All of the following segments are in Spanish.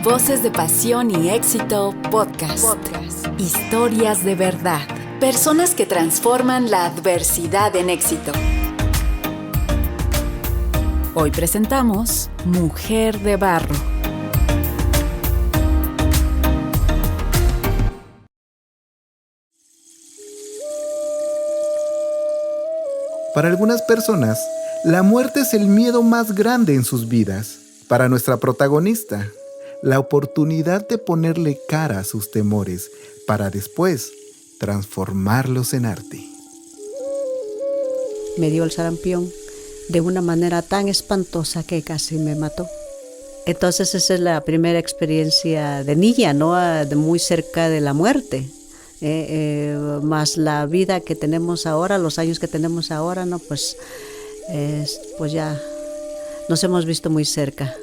Voces de Pasión y Éxito Podcast. Historias de verdad. Personas que transforman la adversidad en éxito. Hoy presentamos Mujer de Barro. Para algunas personas, la muerte es el miedo más grande en sus vidas. Para nuestra protagonista, la oportunidad de ponerle cara a sus temores para después transformarlos en arte. Me dio el sarampión de una manera tan espantosa que casi me mató. Entonces esa es la primera experiencia de niña, ¿no? De muy cerca de la muerte. Más la vida que tenemos ahora, los años que tenemos ahora, ¿no? Pues ya nos hemos visto muy cerca.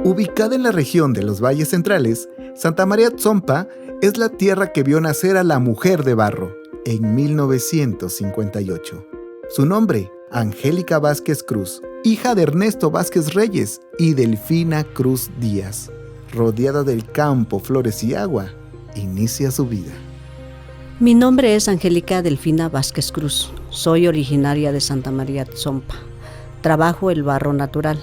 Ubicada en la región de los Valles Centrales, Santa María Tzompa es la tierra que vio nacer a la Mujer de Barro en 1958. Su nombre, Angélica Vázquez Cruz, hija de Ernesto Vázquez Reyes y Delfina Cruz Díaz. Rodeada del campo, flores y agua, inicia su vida. Mi nombre es Angélica Delfina Vázquez Cruz. Soy originaria de Santa María Tzompa. Trabajo el barro natural.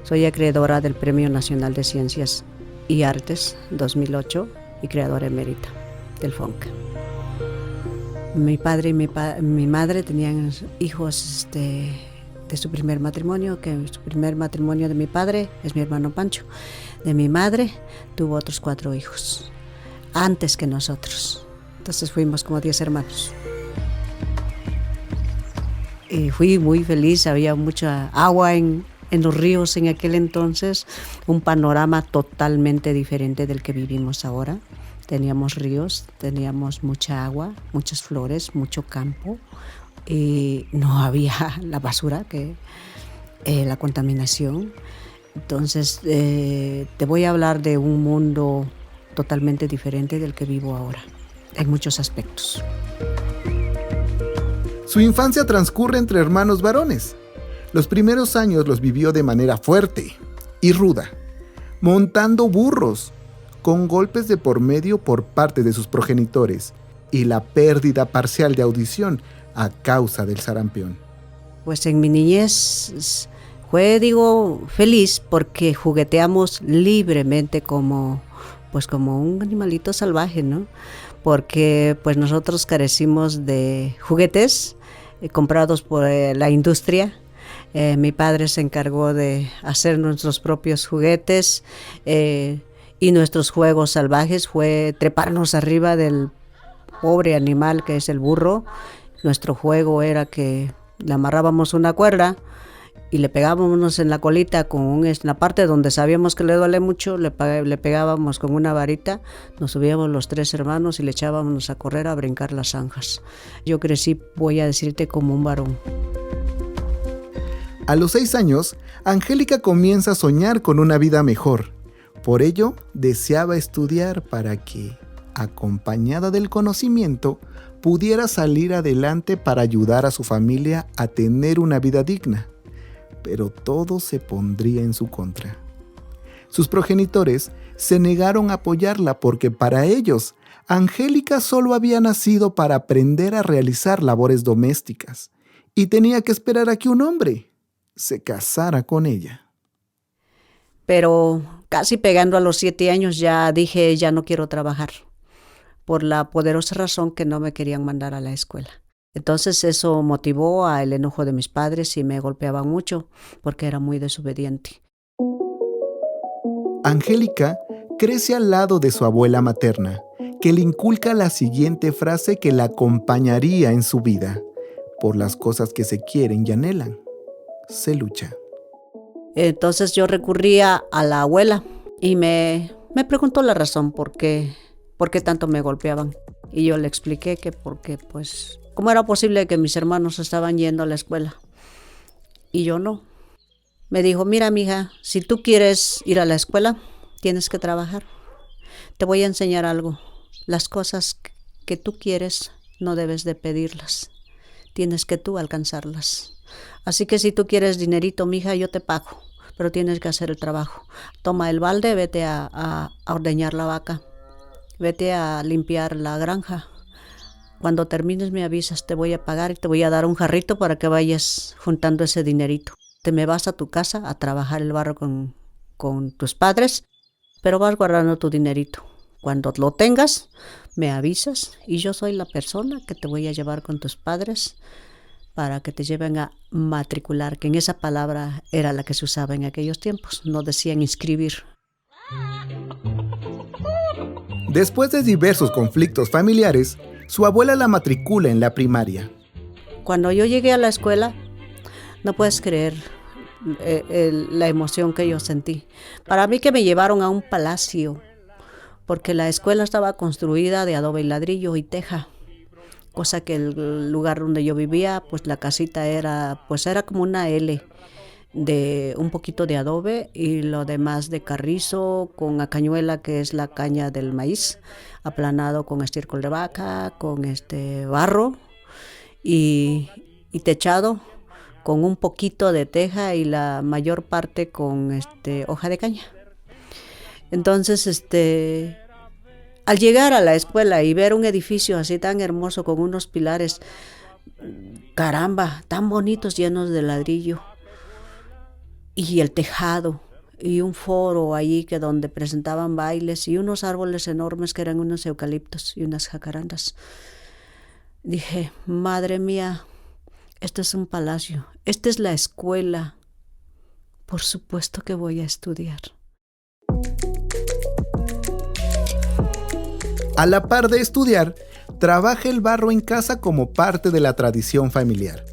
Soy acreedora del Premio Nacional de Ciencias y Artes 2008 y creadora emérita del FONCA. Mi padre y mi madre tenían hijos de su primer matrimonio, que su primer matrimonio de mi padre es mi hermano Pancho. De mi madre tuvo otros 4 hijos, antes que nosotros. Entonces fuimos como 10 hermanos. Y fui muy feliz, había mucha agua en los ríos en aquel entonces, un panorama totalmente diferente del que vivimos ahora. Teníamos ríos, teníamos mucha agua, muchas flores, mucho campo. Y no había la basura, la contaminación. Entonces, te voy a hablar de un mundo totalmente diferente del que vivo ahora, en muchos aspectos. Su infancia transcurre entre hermanos varones. Los primeros años los vivió de manera fuerte y ruda, montando burros, con golpes de por medio por parte de sus progenitores y la pérdida parcial de audición a causa del sarampión. Pues en mi niñez fue, feliz porque jugueteamos libremente como un animalito salvaje, ¿no? Porque pues nosotros carecimos de juguetes comprados por la industria. Mi padre se encargó de hacer nuestros propios juguetes y nuestros juegos salvajes fue treparnos arriba del pobre animal que es el burro. Nuestro juego era que le amarrábamos una cuerda y le pegábamos en la colita en la parte donde sabíamos que le duele mucho, le pegábamos con una varita, nos subíamos los 3 hermanos y le echábamos a correr a brincar las zanjas. Yo crecí, voy a decirte, como un varón. A los 6 años, Angélica comienza a soñar con una vida mejor. Por ello, deseaba estudiar para que, acompañada del conocimiento, pudiera salir adelante para ayudar a su familia a tener una vida digna. Pero todo se pondría en su contra. Sus progenitores se negaron a apoyarla porque para ellos, Angélica solo había nacido para aprender a realizar labores domésticas y tenía que esperar a que un hombre se casara con ella. Pero casi pegando a los 7 años ya dije, ya no quiero trabajar, por la poderosa razón que no me querían mandar a la escuela. Entonces eso motivó al enojo de mis padres y me golpeaban mucho porque era muy desobediente. Angélica crece al lado de su abuela materna, que le inculca la siguiente frase que la acompañaría en su vida: por las cosas que se quieren y anhelan, se lucha. Entonces yo recurría a la abuela y me preguntó la razón por qué tanto me golpeaban. Y yo le expliqué que porque, pues, ¿cómo era posible que mis hermanos estaban yendo a la escuela y yo no? Me dijo, mira, mija, si tú quieres ir a la escuela, tienes que trabajar. Te voy a enseñar algo. Las cosas que tú quieres no debes de pedirlas. tienes que tú alcanzarlas. Así que si tú quieres dinerito, mija, yo te pago, pero tienes que hacer el trabajo. Toma el balde, vete a ordeñar la vaca, vete a limpiar la granja. Cuando termines me avisas, te voy a pagar y te voy a dar un jarrito para que vayas juntando ese dinerito. Te me vas a tu casa a trabajar el barro con tus padres, pero vas guardando tu dinerito. Cuando lo tengas, me avisas y yo soy la persona que te voy a llevar con tus padres para que te lleven a matricular, que en esa palabra era la que se usaba en aquellos tiempos, no decían inscribir. Después de diversos conflictos familiares, su abuela la matricula en la primaria. Cuando yo llegué a la escuela, no puedes creer la emoción que yo sentí. Para mí que me llevaron a un palacio, porque la escuela estaba construida de adobe y ladrillo y teja, cosa que el lugar donde yo vivía, pues la casita era como una L, de un poquito de adobe y lo demás de carrizo con acañuela, que es la caña del maíz, aplanado con estiércol de vaca, con barro y techado con un poquito de teja y la mayor parte con hoja de caña. Entonces, al llegar a la escuela y ver un edificio así tan hermoso con unos pilares, caramba, tan bonitos, llenos de ladrillo, y el tejado y un foro allí que donde presentaban bailes y unos árboles enormes que eran unos eucaliptos y unas jacarandas. Dije, madre mía, esto es un palacio, esta es la escuela, por supuesto que voy a estudiar. A la par de estudiar, trabaja el barro en casa como parte de la tradición familiar.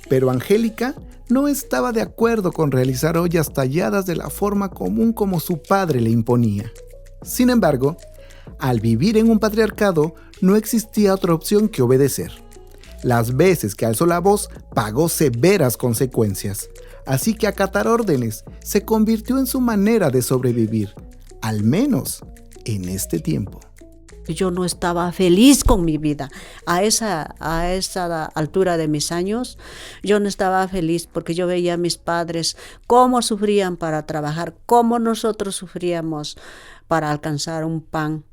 Pero Angélica no estaba de acuerdo con realizar ollas talladas de la forma común como su padre le imponía. Sin embargo, al vivir en un patriarcado, no existía otra opción que obedecer. Las veces que alzó la voz, pagó severas consecuencias. Así que acatar órdenes se convirtió en su manera de sobrevivir, al menos en este tiempo. Yo no estaba feliz con mi vida. A esa altura de mis años, yo no estaba feliz porque yo veía a mis padres cómo sufrían para trabajar, cómo nosotros sufríamos para alcanzar un pan.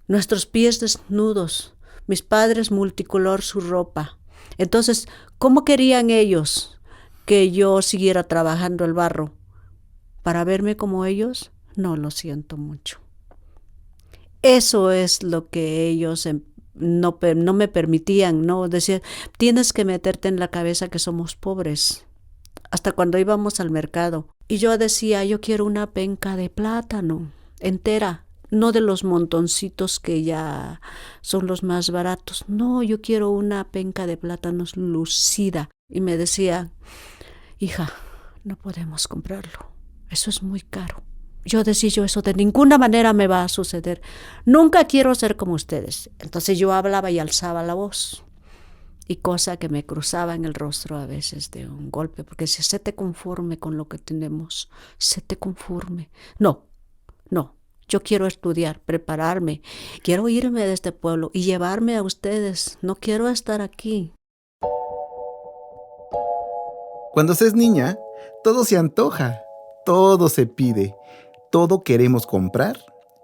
Nuestros pies desnudos, mis padres multicolor su ropa. Entonces, ¿cómo querían ellos que yo siguiera trabajando el barro? ¿Para verme como ellos? No, lo siento mucho. Eso es lo que ellos no me permitían, ¿no? Decían, tienes que meterte en la cabeza que somos pobres. Hasta cuando íbamos al mercado. Y yo decía, yo quiero una penca de plátano entera, no de los montoncitos que ya son los más baratos. No, yo quiero una penca de plátanos lucida. Y me decía, hija, no podemos comprarlo, eso es muy caro. Yo decía, eso de ninguna manera me va a suceder. Nunca quiero ser como ustedes. Entonces yo hablaba y alzaba la voz. Y cosa que me cruzaba en el rostro a veces de un golpe. Porque decía, séte conforme con lo que tenemos. Séte conforme. No. Yo quiero estudiar, prepararme. Quiero irme de este pueblo y llevarme a ustedes. No quiero estar aquí. Cuando se es niña, todo se antoja. Todo se pide. Todo queremos comprar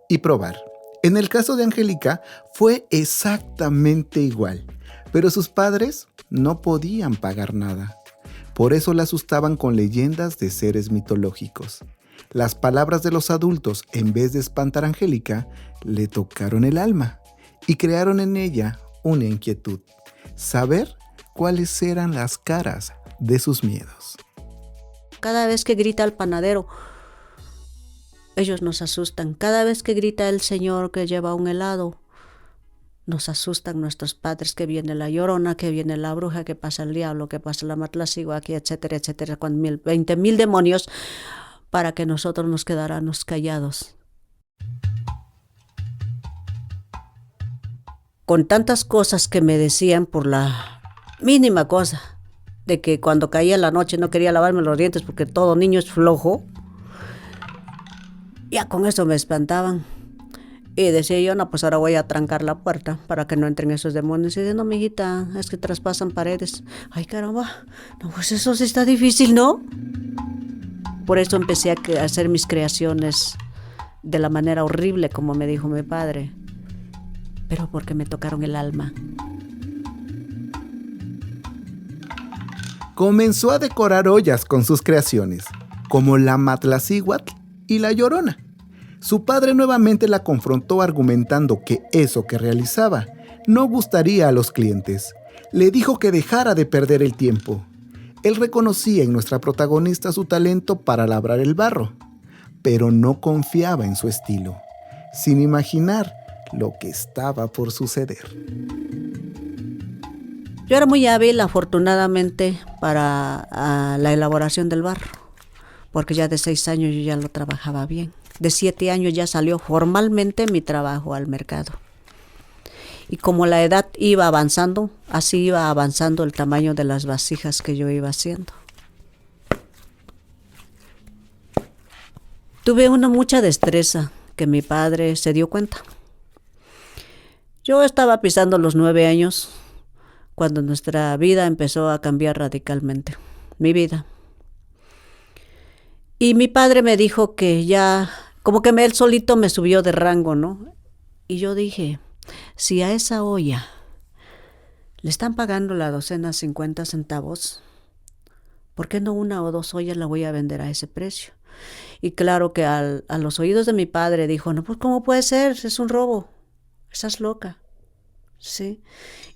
y probar. En el caso de Angélica fue exactamente igual, pero sus padres no podían pagar nada. Por eso la asustaban con leyendas de seres mitológicos. Las palabras de los adultos, en vez de espantar a Angélica, le tocaron el alma y crearon en ella una inquietud: saber cuáles eran las caras de sus miedos. Cada vez que grita el panadero, ellos nos asustan. Cada vez que grita el señor que lleva un helado, nos asustan nuestros padres, que viene la llorona, que viene la bruja, que pasa el diablo, que pasa la matlacigua, etcétera, etcétera, con 20,000 demonios, para que nosotros nos quedáramos callados. Con tantas cosas que me decían por la mínima cosa, de que cuando caía la noche no quería lavarme los dientes porque todo niño es flojo, ya con eso me espantaban. Y decía yo, no, pues ahora voy a trancar la puerta para que no entren esos demonios. Y dice, no, mijita, es que traspasan paredes. Ay, caramba, no, pues eso sí está difícil, ¿no? Por eso empecé a hacer mis creaciones de la manera horrible, como me dijo mi padre. Pero porque me tocaron el alma. Comenzó a decorar ollas con sus creaciones, como la Matlacíhuatl y la Llorona. Su padre nuevamente la confrontó argumentando que eso que realizaba no gustaría a los clientes. Le dijo que dejara de perder el tiempo. Él reconocía en nuestra protagonista su talento para labrar el barro, pero no confiaba en su estilo, sin imaginar lo que estaba por suceder. Yo era muy hábil, afortunadamente, para la elaboración del barro, porque ya de 6 años yo ya lo trabajaba bien. De 7 años ya salió formalmente mi trabajo al mercado. Y como la edad iba avanzando, así iba avanzando el tamaño de las vasijas que yo iba haciendo. Tuve mucha destreza que mi padre se dio cuenta. Yo estaba pisando los 9 años cuando nuestra vida empezó a cambiar radicalmente. Mi vida. Y mi padre me dijo que ya, como que él solito me subió de rango, ¿no? Y yo dije, si a esa olla le están pagando la docena 50 centavos, ¿por qué no 1 o 2 ollas la voy a vender a ese precio? Y claro que a los oídos de mi padre dijo, no, pues ¿cómo puede ser? Es un robo. Estás loca. Sí.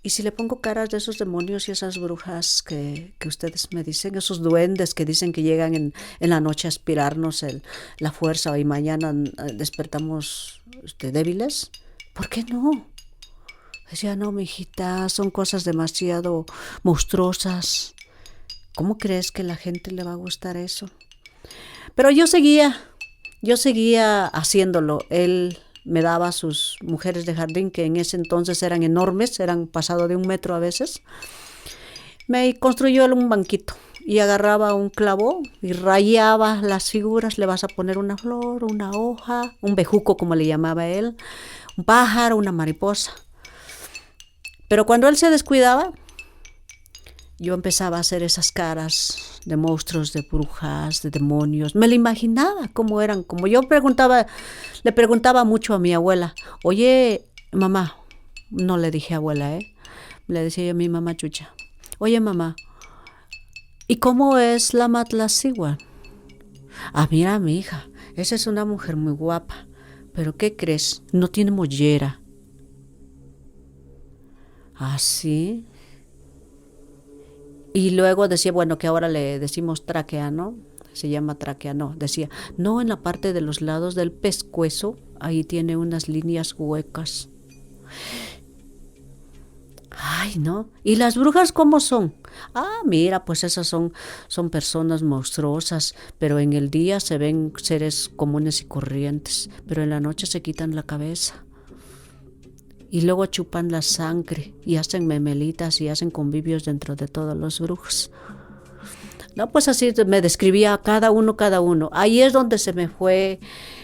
Y si le pongo caras de esos demonios y esas brujas que ustedes me dicen, esos duendes que dicen que llegan en la noche a aspirarnos la fuerza y mañana despertamos débiles, ¿por qué no? Decía, no, mijita, son cosas demasiado monstruosas. ¿Cómo crees que a la gente le va a gustar eso? Pero yo seguía haciéndolo. Él me daba sus mujeres de jardín, que en ese entonces eran enormes, eran pasado de 1 metro a veces. Me construyó él un banquito y agarraba un clavo y rayaba las figuras. Le vas a poner una flor, una hoja, un bejuco como le llamaba él, un pájaro, una mariposa. Pero cuando él se descuidaba, yo empezaba a hacer esas caras de monstruos, de brujas, de demonios. Me lo imaginaba cómo eran. Como yo le preguntaba mucho a mi abuela, oye, mamá, no le dije abuela, le decía yo a mi mamá Chucha, oye, mamá, ¿y cómo es la Matlacíhuatl? Ah, mira, mi hija, esa es una mujer muy guapa, pero ¿qué crees? No tiene mollera. ¿Ah, sí? Y luego decía, bueno, que ahora le decimos tráquea, ¿no? Se llama tráquea, no. Decía, no, en la parte de los lados del pescuezo, ahí tiene unas líneas huecas. Ay, ¿no? ¿Y las brujas cómo son? Ah, mira, pues esas son personas monstruosas, pero en el día se ven seres comunes y corrientes, pero en la noche se quitan la cabeza. Y luego chupan la sangre y hacen memelitas y hacen convivios dentro de todos los brujos. No, pues así me describía cada uno. Ahí es donde se me fue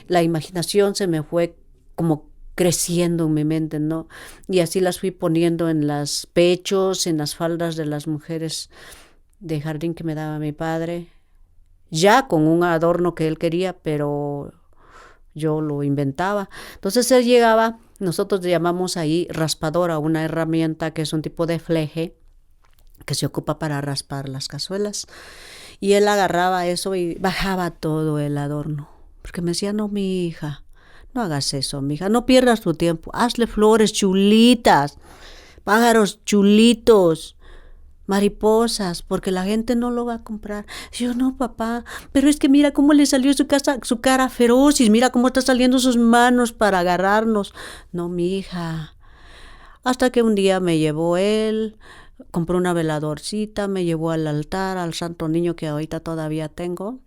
la imaginación, se me fue como creciendo en mi mente, ¿no? Y así las fui poniendo en los pechos, en las faldas de las mujeres de jardín que me daba mi padre, ya con un adorno que él quería, pero yo lo inventaba. Entonces él llegaba, nosotros le llamamos ahí raspadora, una herramienta que es un tipo de fleje que se ocupa para raspar las cazuelas. Y él agarraba eso y bajaba todo el adorno, porque me decía, no, mi hija, no hagas eso, mi hija, no pierdas tu tiempo, hazle flores chulitas, pájaros chulitos, mariposas, porque la gente no lo va a comprar. Yo, no, papá, pero es que mira cómo le salió su cara feroz y mira cómo está saliendo sus manos para agarrarnos. No, mi hija. Hasta que un día me llevó él, compró una veladorcita, me llevó al altar, al Santo Niño que ahorita todavía tengo.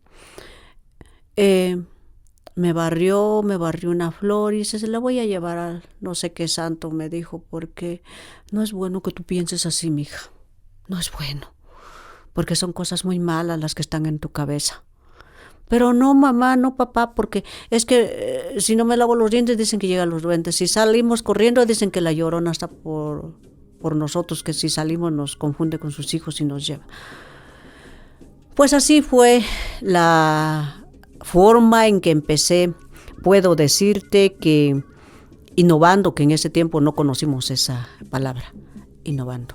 Me barrió una flor y se la voy a llevar al no sé qué santo, me dijo, porque no es bueno que tú pienses así, mija. No es bueno, porque son cosas muy malas las que están en tu cabeza. Pero no, mamá, no, papá, porque es que si no me lavo los dientes dicen que llegan los duendes. Si salimos corriendo dicen que la Llorona está por nosotros, que si salimos nos confunde con sus hijos y nos lleva. Pues así fue la forma en que empecé. Puedo decirte que innovando, que en ese tiempo no conocimos esa palabra, innovando,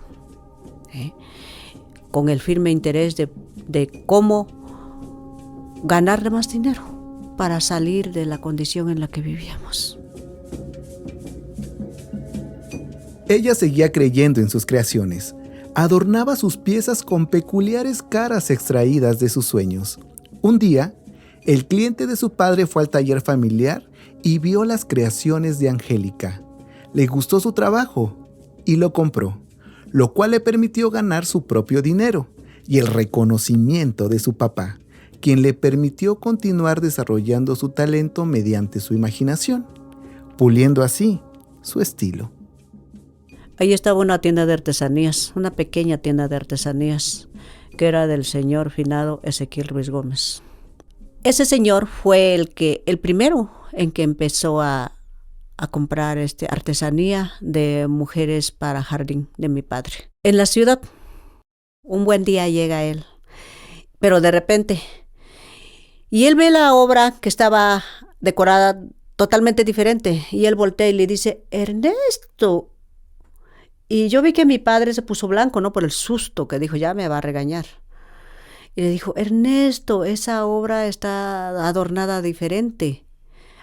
con el firme interés de cómo ganar más dinero para salir de la condición en la que vivíamos. Ella seguía creyendo en sus creaciones. Adornaba sus piezas con peculiares caras extraídas de sus sueños. Un día, el cliente de su padre fue al taller familiar y vio las creaciones de Angélica. Le gustó su trabajo y lo compró, lo cual le permitió ganar su propio dinero y el reconocimiento de su papá, quien le permitió continuar desarrollando su talento mediante su imaginación, puliendo así su estilo. Ahí estaba una tienda de artesanías, una pequeña tienda de artesanías, que era del señor finado Ezequiel Ruiz Gómez. Ese señor fue el primero en que empezó a comprar artesanía de mujeres para jardín de mi padre. En la ciudad, un buen día llega él, pero de repente, y él ve la obra que estaba decorada totalmente diferente, y él voltea y le dice, Ernesto. Y yo vi que mi padre se puso blanco, ¿no? Por el susto, que dijo, ya me va a regañar. Y le dijo, Ernesto, esa obra está adornada diferente.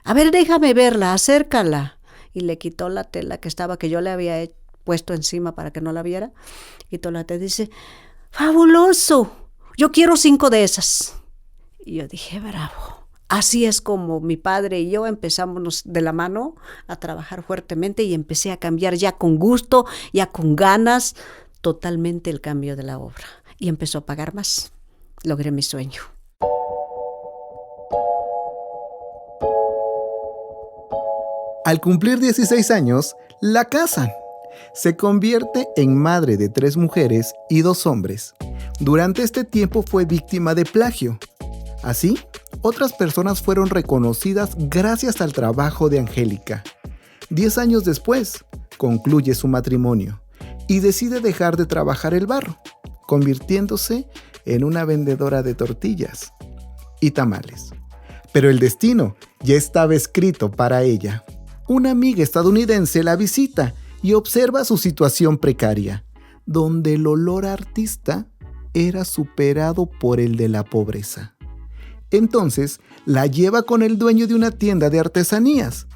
A ver, déjame verla, acércala. Y le quitó la tela que yo le había puesto encima para que no la viera. Quitó la tela y dice, ¡fabuloso! Yo quiero 5 de esas. Y yo dije, bravo. Así es como mi padre y yo empezamos de la mano a trabajar fuertemente y empecé a cambiar ya con gusto, ya con ganas, totalmente el cambio de la obra. Y empezó a pagar más. Logré mi sueño. Al cumplir 16 años, la casan. Se convierte en madre de 3 mujeres y 2 hombres. Durante este tiempo fue víctima de plagio. Así, otras personas fueron reconocidas gracias al trabajo de Angélica. 10 años después, concluye su matrimonio y decide dejar de trabajar el barro, convirtiéndose en una vendedora de tortillas y tamales. Pero el destino ya estaba escrito para ella. Una amiga estadounidense la visita y observa su situación precaria, donde el olor a artista era superado por el de la pobreza. Entonces la lleva con el dueño de una tienda de artesanías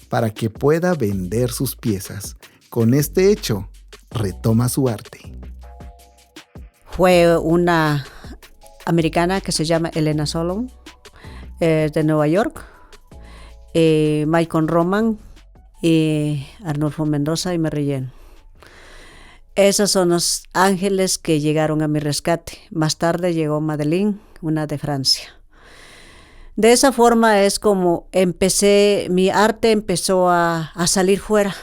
para que pueda vender sus piezas. Con este hecho, retoma su arte. Fue una americana que se llama Elena Solon, de Nueva York, Michael Roman, y Arnulfo Mendoza y Merrillén. Esos son los ángeles que llegaron a mi rescate. Más tarde llegó Madeleine, una de Francia. De esa forma es como mi arte empezó a salir fuera.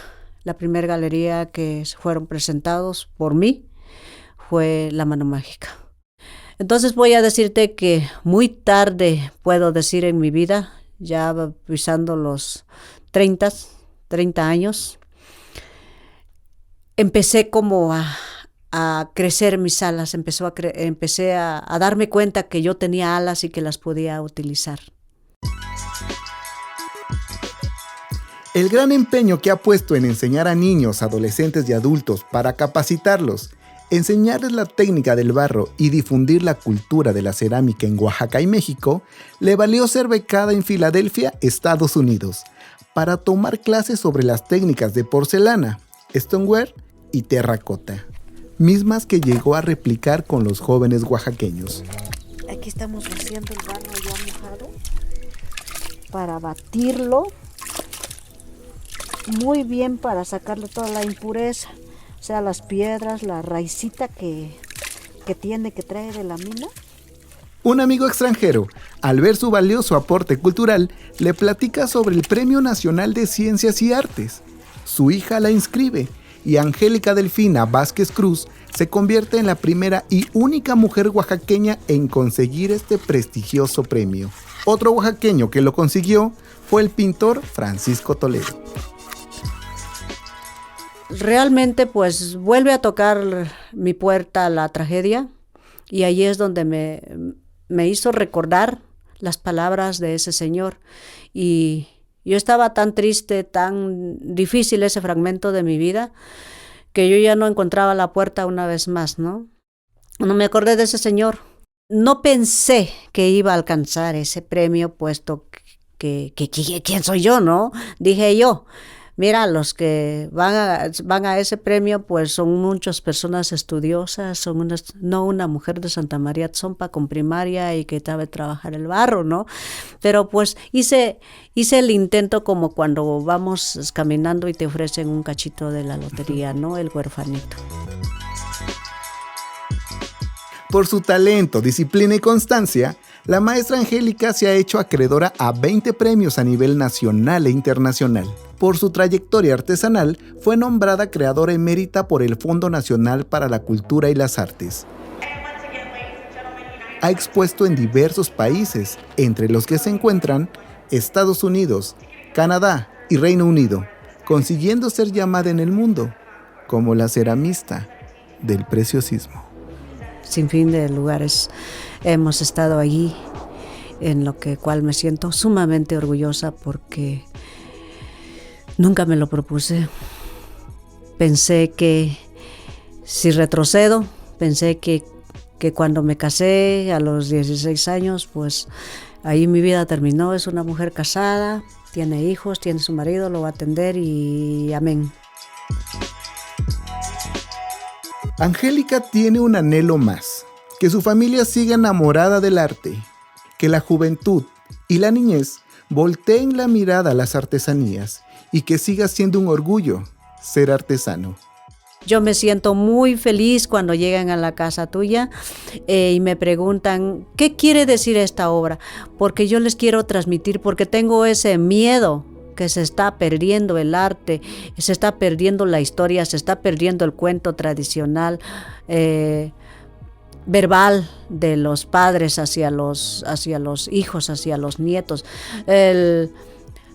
La primera galería que fueron presentados por mí fue La Mano Mágica. Entonces voy a decirte que muy tarde, puedo decir en mi vida, ya pisando los 30 años, empecé como a crecer mis alas, empecé a darme cuenta que yo tenía alas y que las podía utilizar. El gran empeño que ha puesto en enseñar a niños, adolescentes y adultos para capacitarlos, enseñarles la técnica del barro y difundir la cultura de la cerámica en Oaxaca y México, le valió ser becada en Filadelfia, Estados Unidos, para tomar clases sobre las técnicas de porcelana, stoneware y terracota, mismas que llegó a replicar con los jóvenes oaxaqueños. Aquí estamos vaciando el barro ya mojado para batirlo muy bien para sacarle toda la impureza, o sea, las piedras, la raicita que trae de la mina. Un amigo extranjero, al ver su valioso aporte cultural, le platica sobre el Premio Nacional de Ciencias y Artes. Su hija la inscribe y Angélica Delfina Vázquez Cruz se convierte en la primera y única mujer oaxaqueña en conseguir este prestigioso premio. Otro oaxaqueño que lo consiguió fue el pintor Francisco Toledo. Realmente pues vuelve a tocar mi puerta la tragedia y ahí es donde me hizo recordar las palabras de ese señor. Y yo estaba tan triste, tan difícil ese fragmento de mi vida, que yo ya no encontraba la puerta una vez más, ¿no? No me acordé de ese señor. No pensé que iba a alcanzar ese premio, puesto que ¿quién soy yo, no? Dije yo. Mira, los que van a ese premio, pues son muchas personas estudiosas, no una mujer de Santa María Tzompa con primaria y que sabe trabajar el barro, ¿no? Pero pues hice el intento como cuando vamos caminando y te ofrecen un cachito de la lotería, ¿no? El huerfanito. Por su talento, disciplina y constancia, la maestra Angélica se ha hecho acreedora a 20 premios a nivel nacional e internacional. Por su trayectoria artesanal, fue nombrada creadora emérita por el Fondo Nacional para la Cultura y las Artes. Ha expuesto en diversos países, entre los que se encuentran Estados Unidos, Canadá y Reino Unido, consiguiendo ser llamada en el mundo como la ceramista del preciosismo. Sin fin de lugares hemos estado allí, en lo cual me siento sumamente orgullosa porque nunca me lo propuse. Pensé que si retrocedo, pensé que cuando me casé a los 16 años, pues ahí mi vida terminó. Es una mujer casada, tiene hijos, tiene su marido, lo va a atender y amén. Angélica tiene un anhelo más, que su familia siga enamorada del arte, que la juventud y la niñez volteen la mirada a las artesanías y que siga siendo un orgullo ser artesano. Yo me siento muy feliz cuando llegan a la casa tuya y me preguntan, ¿qué quiere decir esta obra? Porque yo les quiero transmitir, porque tengo ese miedo que se está perdiendo el arte, se está perdiendo la historia, se está perdiendo el cuento tradicional, verbal de los padres hacia los hijos, hacia los nietos.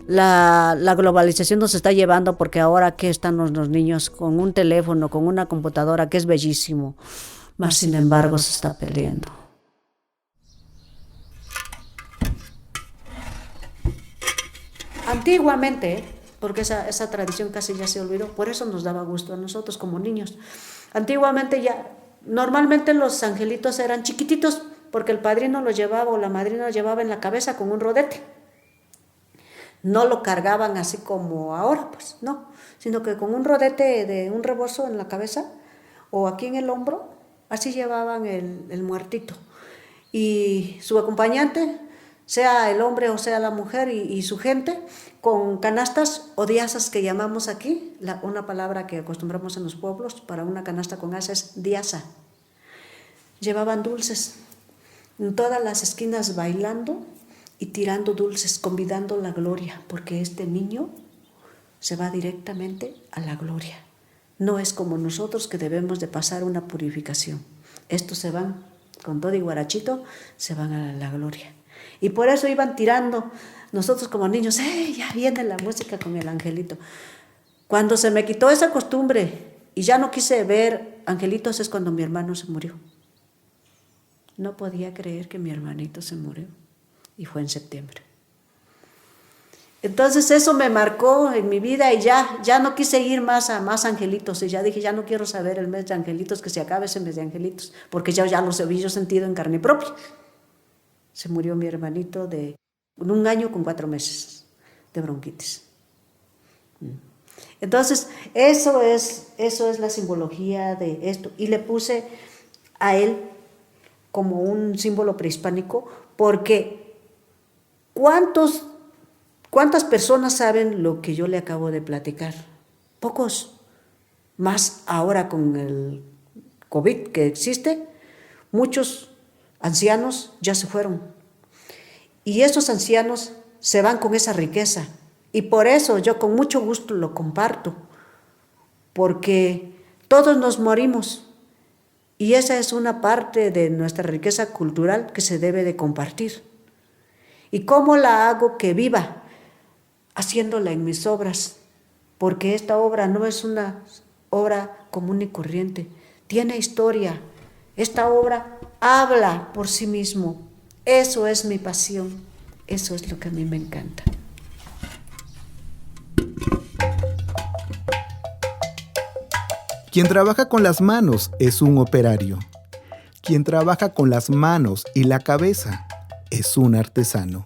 La globalización nos está llevando porque ahora que están los niños con un teléfono, con una computadora, que es bellísimo, mas sin embargo se está perdiendo. Antiguamente, porque esa tradición casi ya se olvidó, por eso nos daba gusto a nosotros como niños. Antiguamente normalmente los angelitos eran chiquititos porque el padrino los llevaba o la madrina los llevaba en la cabeza con un rodete. No lo cargaban así como ahora, pues no, sino que con un rodete de un rebozo en la cabeza o aquí en el hombro, así llevaban el muertito. Y su acompañante, sea el hombre o sea la mujer y su gente, con canastas o diazas que llamamos aquí, una palabra que acostumbramos en los pueblos para una canasta con asa es diaza. Llevaban dulces en todas las esquinas bailando y tirando dulces, convidando la gloria, porque este niño se va directamente a la gloria. No es como nosotros que debemos de pasar una purificación. Estos se van, con todo y guarachito, se van a la gloria. Y por eso iban tirando, nosotros como niños, ya viene la música con el angelito. Cuando se me quitó esa costumbre y ya no quise ver angelitos es cuando mi hermano se murió. No podía creer que mi hermanito se murió. Y fue en septiembre. Entonces eso me marcó en mi vida y ya no quise ir más a más angelitos. Y ya dije, ya no quiero saber el mes de angelitos, que se acabe ese mes de angelitos, porque ya los había yo sentido en carne propia. Se murió mi hermanito de 1 año con 4 meses de bronquitis. Entonces eso es la simbología de esto. Y le puse a él como un símbolo prehispánico porque ¿cuántas personas saben lo que yo le acabo de platicar? Pocos. Más ahora con el COVID que existe, muchos ancianos ya se fueron. Y esos ancianos se van con esa riqueza. Y por eso yo con mucho gusto lo comparto. Porque todos nos morimos. Y esa es una parte de nuestra riqueza cultural que se debe de compartir. ¿Y cómo la hago que viva? Haciéndola en mis obras, porque esta obra no es una obra común y corriente, tiene historia. Esta obra habla por sí mismo. Eso es mi pasión, eso es lo que a mí me encanta. Quien trabaja con las manos es un operario. Quien trabaja con las manos y la cabeza es un artesano.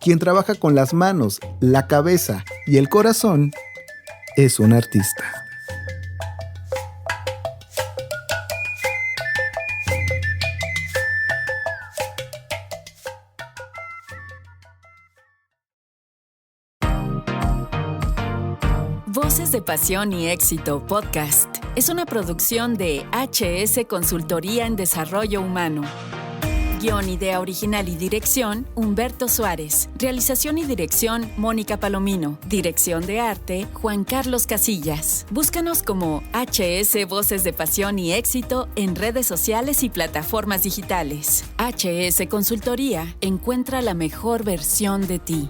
Quien trabaja con las manos, la cabeza y el corazón es un artista. Voces de Pasión y Éxito Podcast es una producción de HS Consultoría en Desarrollo Humano. Guión, idea original y dirección, Humberto Suárez. Realización y dirección, Mónica Palomino. Dirección de arte, Juan Carlos Casillas. Búscanos como HS Voces de Pasión y Éxito en redes sociales y plataformas digitales. HS Consultoría, encuentra la mejor versión de ti.